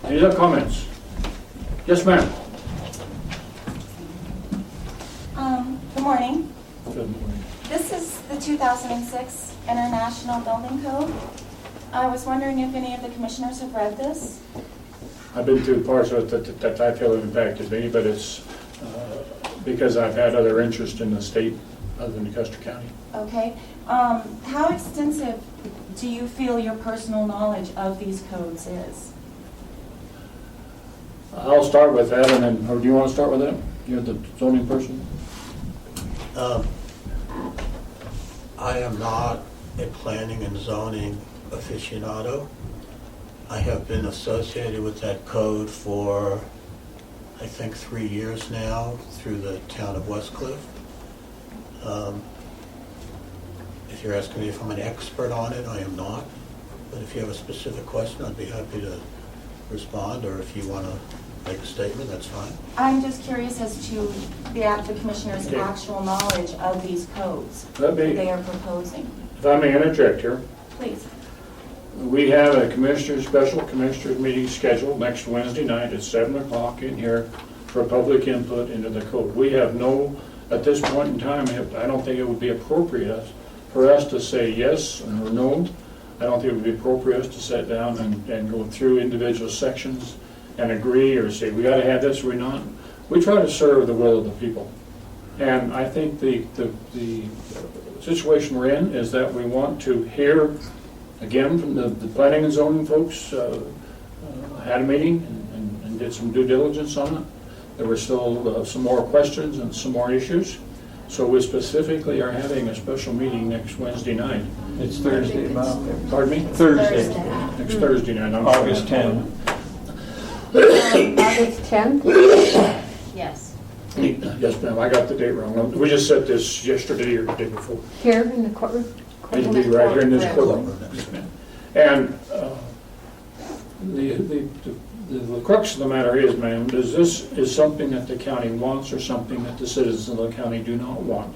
Any other comments? Yes, ma'am. Good morning. Good morning. This is the 2006 International Building Code. I was wondering if any of the commissioners have read this. I've been through parts of it that I feel have impacted me, but it's because I've had other interest in the state other than Custer County. Okay. How extensive do you feel your personal knowledge of these codes is? I'll start with that, and then, or do you want to start with that? You're the zoning person? I am not a planning and zoning aficionado. I have been associated with that code for, I think, 3 years now through the town of Westcliff. If you're asking me if I'm an expert on it, I am not. But if you have a specific question, I'd be happy to respond, or if you want to make a statement, that's fine. I'm just curious as to the commissioner's Okay. actual knowledge of these codes Let me- that they are proposing. If I may interject here, Please. we have a special commissioners meeting scheduled next Wednesday night at 7 o'clock in here for public input into the code. We have no, at this point in time, I don't think it would be appropriate for us to say yes or no. I don't think it would be appropriate to sit down and go through individual sections and agree or say, we got to have this or we not. We try to serve the will of the people. And I think the situation we're in is that we want to hear, again, from the planning and zoning folks, had a meeting and did some due diligence on it. There were still some more questions and some more issues. So we specifically are having a special meeting next Wednesday night. It's Thursday, Bob. Pardon me? Thursday, Next Thursday night. I'm August sorry. 10th. August 10th? Yes. Yes, ma'am, I got the date wrong. We just said this yesterday or the day before. Here in the courtroom? It'll be right here in this courtroom. Yes, ma'am. And the crux of the matter is, ma'am, this is something that the county wants or something that the citizens of the county do not want.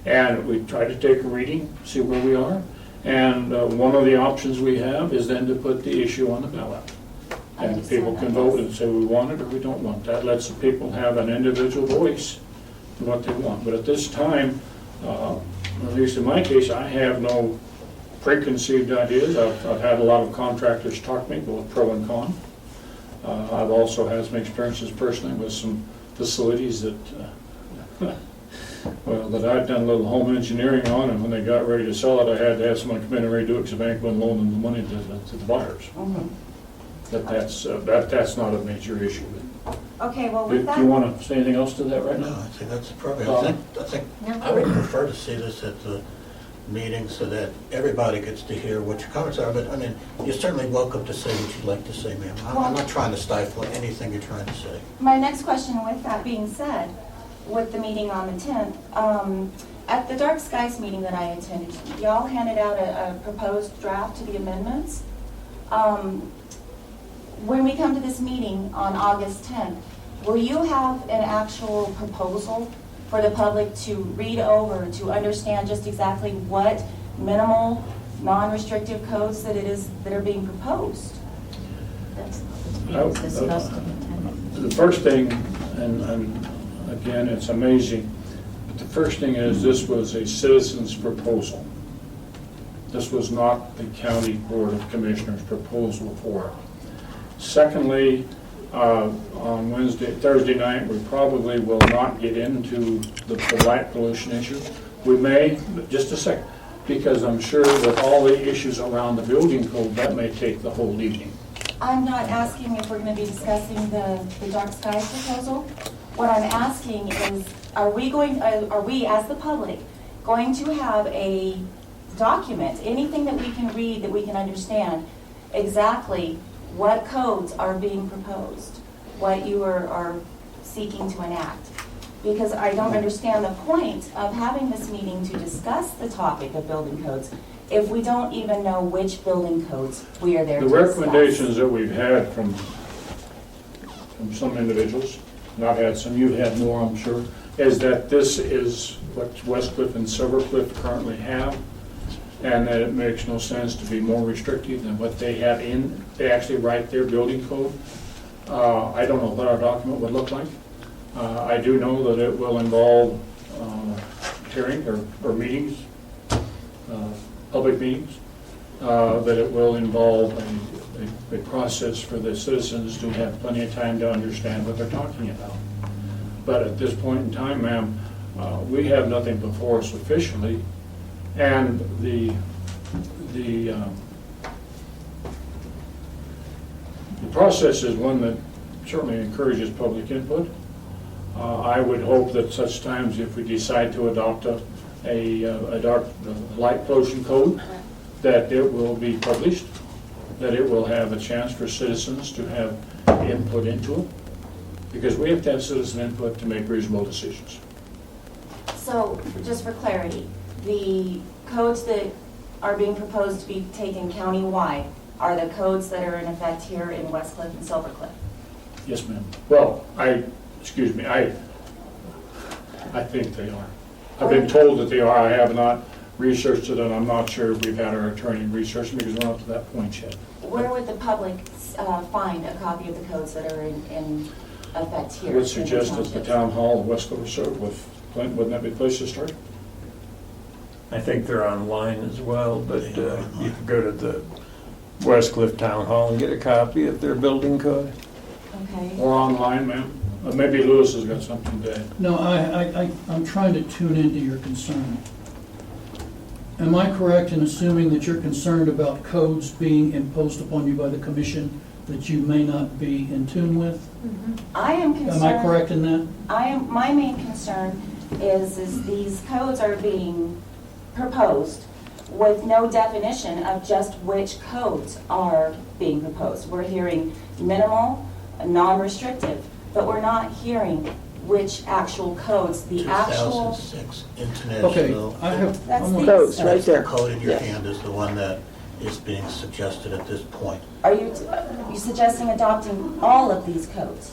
And we try to take a reading, see where we are. And one of the options we have is then to put the issue on the ballot. And people can vote and say we want it or we don't want that. Lets the people have an individual voice in what they want. But at this time, at least in my case, I have no preconceived ideas. I've had a lot of contractors talk to me, both pro and con. I've also had some experiences personally with some facilities that, well, that I'd done a little home engineering on, and when they got ready to sell it, I had to have someone come in and redo it because the bank wouldn't loan them the money to the buyers. That's not a major issue. Okay, well, Do with that. you want to say anything else to that right No, now? I think that's appropriate. Bob? I think I would prefer to see this at the meeting so that everybody gets to hear what your comments are. But I mean, you're certainly welcome to say what you'd like to say, ma'am. I'm not trying to stifle anything you're trying to say. My next question, with that being said, with the meeting on the 10th, at the Dark Skies meeting that I attended, y'all handed out a proposed draft to the amendments. When we come to this meeting on August 10th, will you have an actual proposal for the public to read over, to understand just exactly what minimal, non-restrictive codes that it is that are being proposed? That's not what's being discussed. The first thing, and again, it's amazing, but the first thing is this was a citizen's proposal. This was not the County Board of Commissioners' proposal for it. Secondly, on Thursday night, we probably will not get into the light pollution issue. We may, but just a second, because I'm sure with all the issues around the building code, that may take the whole evening. I'm not asking if we're going to be discussing the Dark Skies proposal. What I'm asking is, are we as the public going to have a document, anything that we can read, that we can understand exactly what codes are being proposed, what you are seeking to enact? Because I don't understand the point of having this meeting to discuss the topic of building codes if we don't even know which building codes we are there The to discuss. recommendations that we've had from some individuals, and I've had some, you've had more, I'm sure, is that this is what Westcliff and Silvercliff currently have. and that it makes no sense to be more restrictive than what they have they actually write their building code. I don't know what our document would look like. I do know that it will involve hearing or meetings, public meetings, that it will involve a process for the citizens to have plenty of time to understand what they're talking about. But at this point in time, ma'am, we have nothing before us officially, and the process is one that certainly encourages public input. I would hope that such times, if we decide to adopt a dark light pollution code, that it will be published, that it will have a chance for citizens to have input into it, because we have to have citizen input to make reasonable decisions. So, just for clarity, the codes that are being proposed to be taken county-wide are the codes that are in effect here in Westcliff and Silvercliff? Yes, ma'am. Well, I think they are. I've been told that they are. I have not researched it, and I'm not sure if we've had our attorney research it, because we're not to that point yet. Where would the public find a copy of the codes that are in effect here? I would suggest that the town hall of West Cliff Circle, wouldn't that be a place to start? I think they're online as well, but you can go to the Westcliff Town Hall and get a copy of their building code. Okay. Or online, ma'am? Maybe Lewis has got something to add. No, I'm trying to tune into your concern. Am I correct in assuming that you're concerned about codes being imposed upon you by the commission that you may not be in tune with? I am concerned. Am I correct in that? My main concern is these codes are being proposed with no definition of just which codes are being proposed. We're hearing minimal, non-restrictive, but we're not hearing which actual codes, the actual... 2006 Okay, International. I have. That's I'm the- gonna- Codes, right there. The code in your Yes. hand is the one that is being suggested at this point. Are you suggesting adopting all of these codes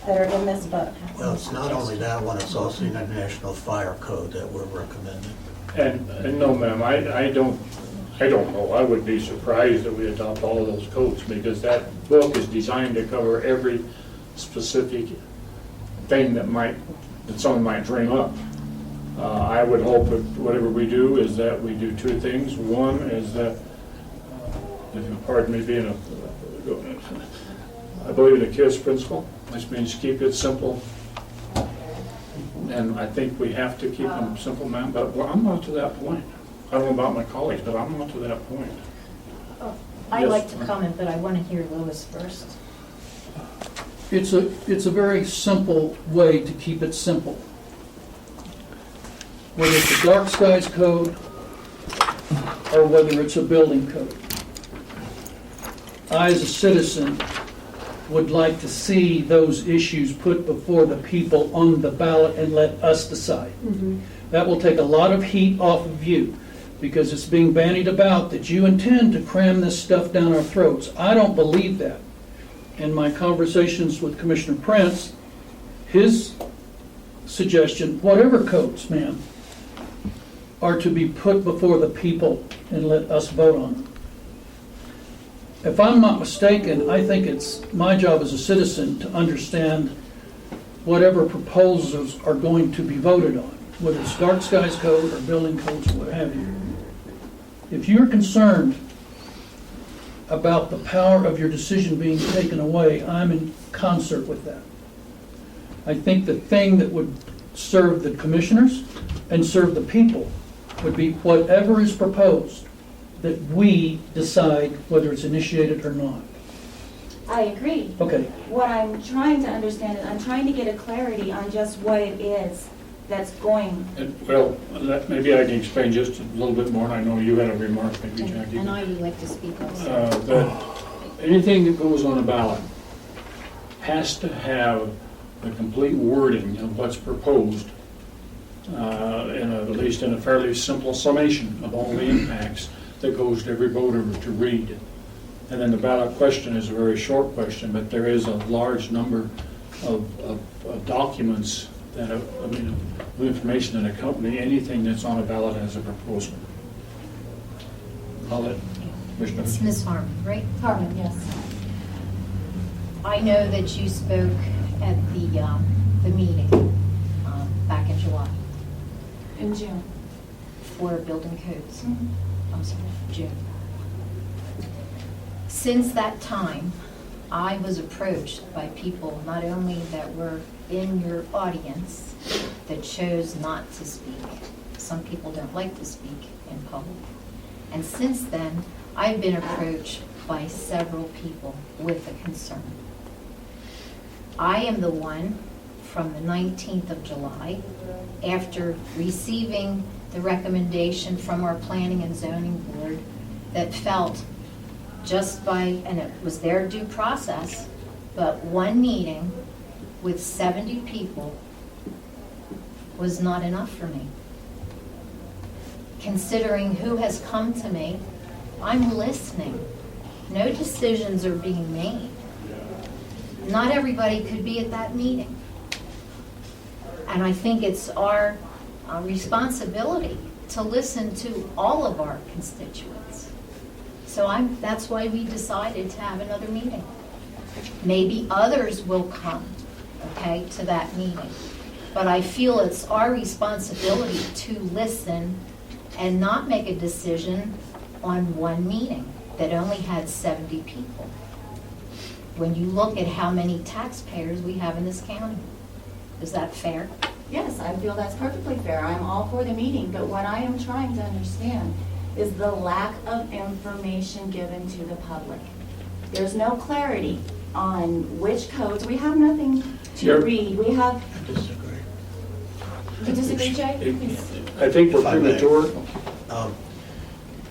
that are in this book? Well, it's not only that one, it's also the International Fire Code that we're recommending. And no, ma'am, I don't know. I would be surprised that we adopt all of those codes, because that book is designed to cover every specific thing that someone might dream up. I would hope that whatever we do is that we do two things. One is that, if you'll pardon me being I believe in the KISS principle, which means keep it simple. And I think we have to keep them simple, ma'am, but I'm not to that point. I don't know about my colleagues, but I'm not to that point. I'd Yes, like to ma'am. comment, but I want to hear Louis first. It's a very simple way to keep it simple. Whether it's a dark skies code or whether it's a building code. I, as a citizen, would like to see those issues put before the people on the ballot and let us decide. That will take a lot of heat off of you, because it's being bandied about that you intend to cram this stuff down our throats. I don't believe that. In my conversations with Commissioner Prince, his suggestion, whatever codes, ma'am, are to be put before the people and let us vote on them. If I'm not mistaken, I think it's my job as a citizen to understand whatever proposals are going to be voted on, whether it's dark skies code or building codes or what have you. If you're concerned about the power of your decision being taken away, I'm in concert with that. I think the thing that would serve the commissioners and serve the people would be whatever is proposed, that we decide whether it's initiated or not. I agree. Okay, What I'm trying to understand is I'm trying to get a clarity on just what it is that's going. Well, maybe I can explain just a little bit more, and I know you had a remark, maybe Jackie. And I would like to speak also. That anything that goes on a ballot has to have the complete wording of what's proposed, at least in a fairly simple summation of all the impacts that goes to every voter to read. And then the ballot question is a very short question, but there is a large number of documents that, of information that accompany anything that's on a ballot as a proposal. I'll let Commissioner. It's Ms. Harmon, right? Harmon, yes. I know that you spoke at the meeting back in July In June. for building codes. Mhm. I'm sorry, June. Since that time, I was approached by people not only that were in your audience that chose not to speak. Some people don't like to speak in public. And since then, I've been approached by several people with a concern. I am the one from the 19th of July, after receiving the recommendation from our Planning and Zoning Board, that felt just by, and it was their due process, but one meeting with 70 people was not enough for me. Considering who has come to me, I'm listening. No decisions are being made. Not everybody could be at that meeting. And I think it's our responsibility to listen to all of our constituents. So that's why we decided to have another meeting. Maybe others will come, okay, to that meeting. But I feel it's our responsibility to listen and not make a decision on one meeting that only had 70 people. When you look at how many taxpayers we have in this county. Is that fair? Yes, I feel that's perfectly fair. I'm all for the meeting, but what I am trying to understand is the lack of information given to the public. There's no clarity on which codes. We have nothing to Yep. read. We have, I disagree. you disagree, Jay? Please. I think we're If I may. premature.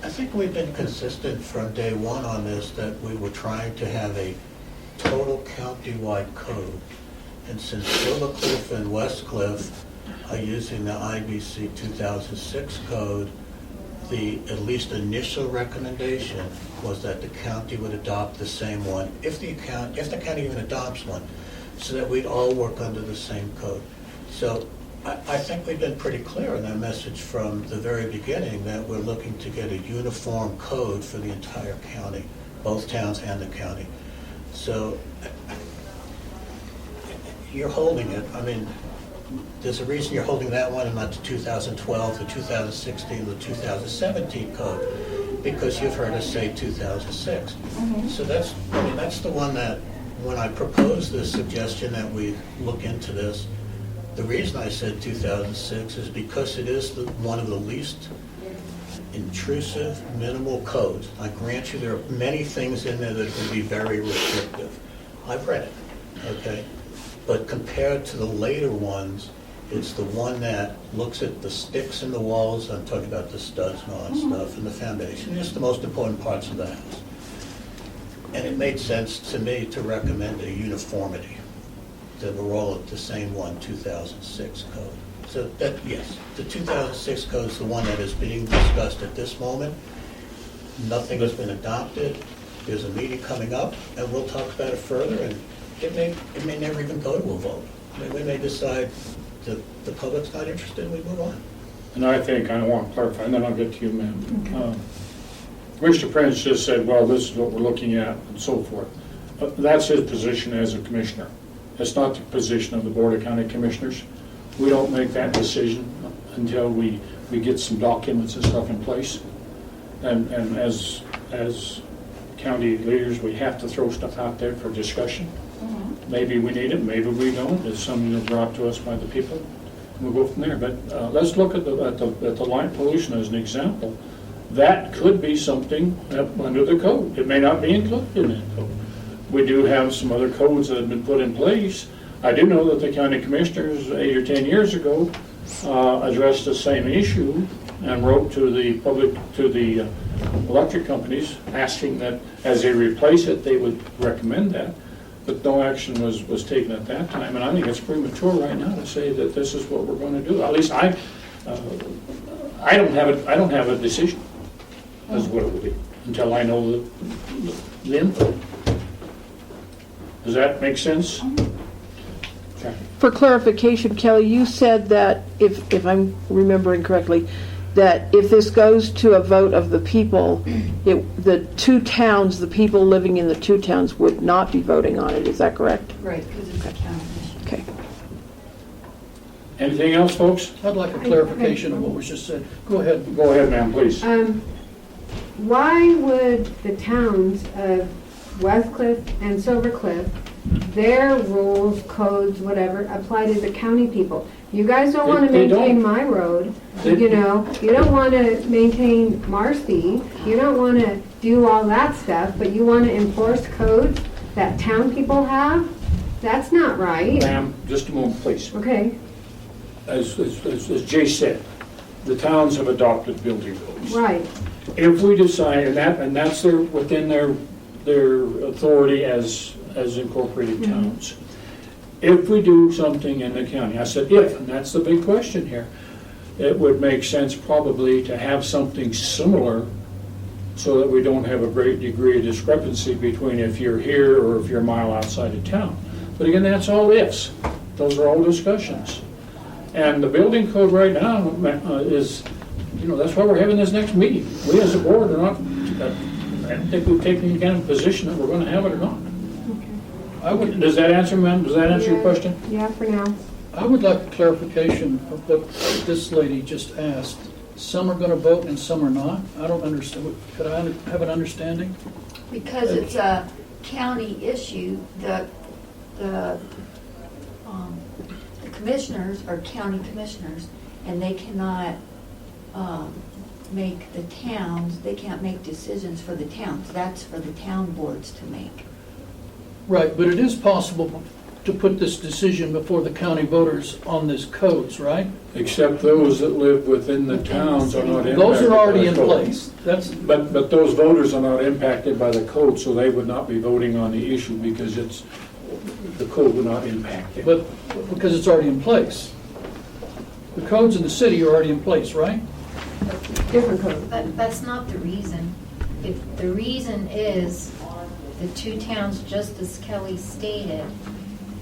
I think we've been consistent from day one on this, that we were trying to have a total county-wide code. And since Silver Cliff and West Cliff are using the IBC 2006 code, the at least initial recommendation was that the county would adopt the same one, if the county even adopts one, so that we'd all work under the same code. So I think we've been pretty clear in that message from the very beginning, that we're looking to get a uniform code for the entire county, both towns and the county. So you're holding it. I mean, there's a reason you're holding that one and not the 2012, the 2016, the 2017 code, because you've heard us say 2006. So that's the one that, when I proposed this suggestion that we look into this, the reason I said 2006 is because it is one of the least intrusive, minimal codes. I grant you there are many things in there that can be very restrictive. I've read it, okay? But compared to the later ones, it's the one that looks at the sticks in the walls, I'm talking about the studs and all that stuff, and the foundation, just the most important parts of the house. And it made sense to me to recommend a uniformity, that we're all at the same one, 2006 code. So that, yes, the 2006 code is the one that is being discussed at this moment. Nothing has been adopted. There's a meeting coming up, and we'll talk about it further, and it may never even go to a vote. I mean, we may decide that the public's not interested, and we move on. And I think, I want to clarify, and then I'll get to you, ma'am. Commissioner Prince just said, well, this is what we're looking at, and so forth. But that's his position as a commissioner. It's not the position of the Board of County Commissioners. We don't make that decision until we get some documents and stuff in place. And as county leaders, we have to throw stuff out there for discussion. Maybe we need it, maybe we don't. It's something that's brought to us by the people. We'll go from there. But let's look at the light pollution as an example. That could be something under the code. It may not be included in that code. We do have some other codes that have been put in place. I do know that the county commissioners 8 or 10 years ago addressed the same issue and wrote to the electric companies asking that as they replace it, they would recommend that. But no action was taken at that time, and I think it's premature right now to say that this is what we're going to do. At least I don't have a decision as to what it will be until I know the info. Does that make sense? Okay. For clarification, Kelly, you said that, if I'm remembering correctly, that if this goes to a vote of the people, the two towns, the people living in the two towns would not be voting on it. Is that correct? Right, because it's a county issue. Okay. Anything else, folks? I'd like a clarification of what was just said. Go ahead. Go ahead, ma'am, please. Why would the towns of Westcliff and Silver Cliff, their rules, codes, whatever, apply to the county people? You guys don't want to They don't. maintain my road, They- you know, you don't want to maintain Marcy, you don't want to do all that stuff, but you want to enforce codes that town people have? That's not right. Ma'am, just a moment, please. Okay, As Jay said, the towns have adopted building codes. right. If we decide, and that's within their authority as incorporated towns. If we do something in the county, I said if, and that's the big question here, it would make sense probably to have something similar so that we don't have a great degree of discrepancy between if you're here or if you're a mile outside of town. But again, that's all ifs. Those are all discussions. And the building code right now is, that's why we're having this next meeting. We as a board are not, I don't think we've taken any kind of position that we're going to have it or not. I would, Does that answer, ma'am? Does that answer your question? Yeah, for now. I would like clarification of what this lady just asked. Some are going to vote and some are not? I don't understand. Could I have an understanding? Because it's a county issue, the commissioners are county commissioners, and they cannot make the towns, they can't make decisions for the towns. That's for the town boards to make. Right, but it is possible to put this decision before the county voters on this codes, right? Except those that live within the towns are not impacted. Those are already by in the code. place. That's, But those voters are not impacted by the code, so they would not be voting on the issue because the code would not impact it. but because it's already in place. The codes in the city are already in place, right? Different code. That's not the reason. If the reason is the two towns, just as Kelly stated,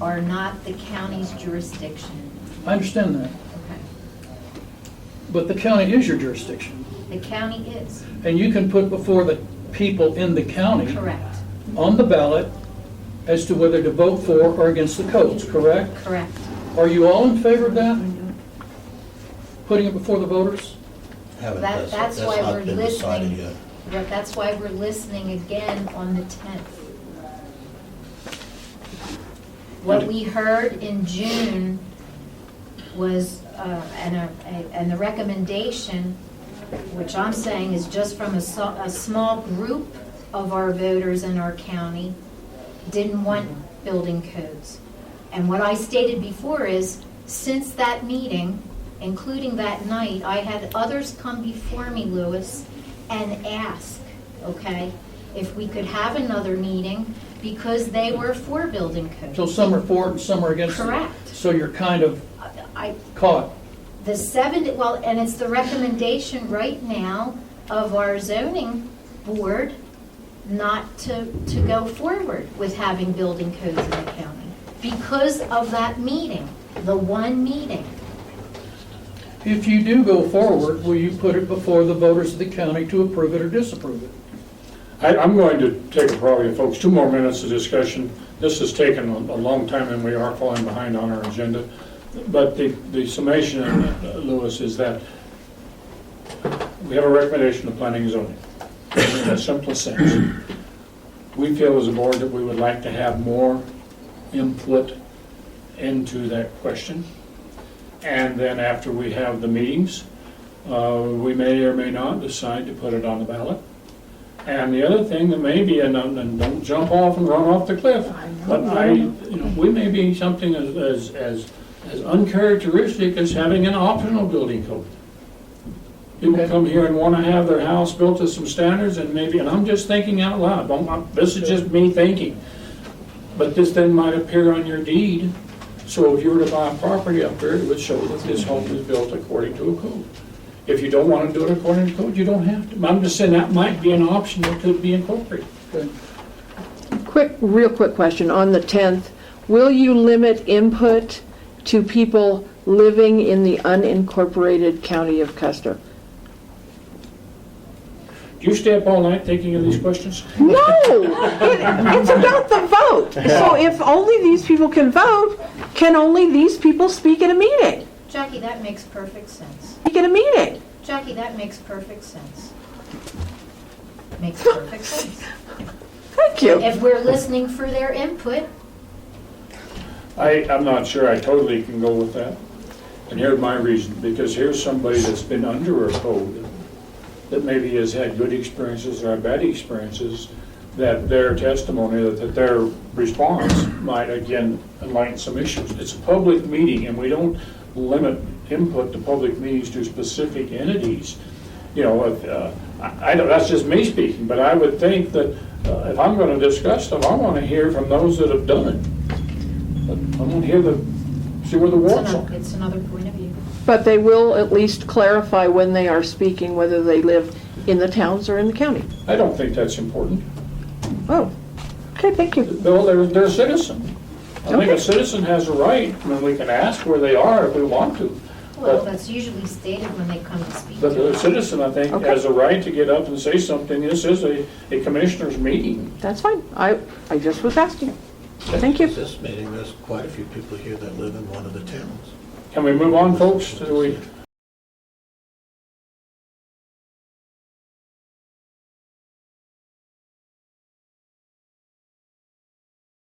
are not the county's jurisdiction. I understand that. Okay. But the county is your jurisdiction. The county is, And you can put before the people in the county correct, on the ballot as to whether to vote for or against the codes, correct? correct. Are you all in favor of that? Putting it before the voters? That's why not we're been decided listening. yet. But that's why we're listening again on the 10th. What we heard in June was, and the recommendation, which I'm saying is just from a small group of our voters in our county, didn't want building codes. And what I stated before is, since that meeting, including that night, I had others come before me, Louis, and ask, okay, if we could have another meeting because they were for building codes. So some are for it and some are against it? Correct. So you're kind of I, caught. and it's the recommendation right now of our zoning board not to go forward with having building codes in the county because of that meeting, the one meeting. If you do go forward, will you put it before the voters of the county to approve it or disapprove it? I'm going to take probably, folks, 2 more minutes of discussion. This has taken a long time and we are falling behind on our agenda. But the summation, Louis, is that we have a recommendation of planning and zoning. In a simple sense. We feel as a board that we would like to have more input into that question. And then after we have the meetings, we may or may not decide to put it on the ballot. And the other thing that may be, and don't jump off and run off the cliff, but we may be something as uncharacteristic as having an optional building code. People come here and want to have their house built to some standards and I'm just thinking out loud, this is just me thinking. But this then might appear on your deed, so if you were to buy a property up there, it would show that this home is built according to a code. If you don't want to do it according to code, you don't have to. I'm just saying that might be an option that could be incorporated. Real quick question. On the 10th, will you limit input to people living in the unincorporated county of Custer? Do you stay up all night thinking of these questions? No, it's about the vote. So if only these people can vote, can only these people speak at a meeting? Jackie, that makes perfect sense. Speak at a meeting. Jackie, that makes perfect sense. Makes perfect sense. Thank you. If we're listening for their input, I'm not sure I totally can go with that. And here's my reason, because here's somebody that's been under a code that maybe has had good experiences or bad experiences, that their testimony, that their response might again enlighten some issues. It's a public meeting, and we don't limit input to public meetings to specific entities. You know, I don't, that's just me speaking, but I would think that if I'm going to discuss stuff, I want to hear from those that have done it. I want to hear see where the warts are. it's another point of view. But they will at least clarify when they are speaking whether they live in the towns or in the county. I don't think that's important. Oh, okay, thank you. Well, they're a citizen. I think Okay. a citizen has a right, I mean, we can ask where they are if we want to. Well, that's usually stated when they come to speak But to the us. citizen, I think, Okay. has a right to get up and say something. This is a commissioner's meeting. That's fine. I just was asking. Thank you. This meeting, there's quite a few people here that live in one of the towns. Can we move on, folks? Do we?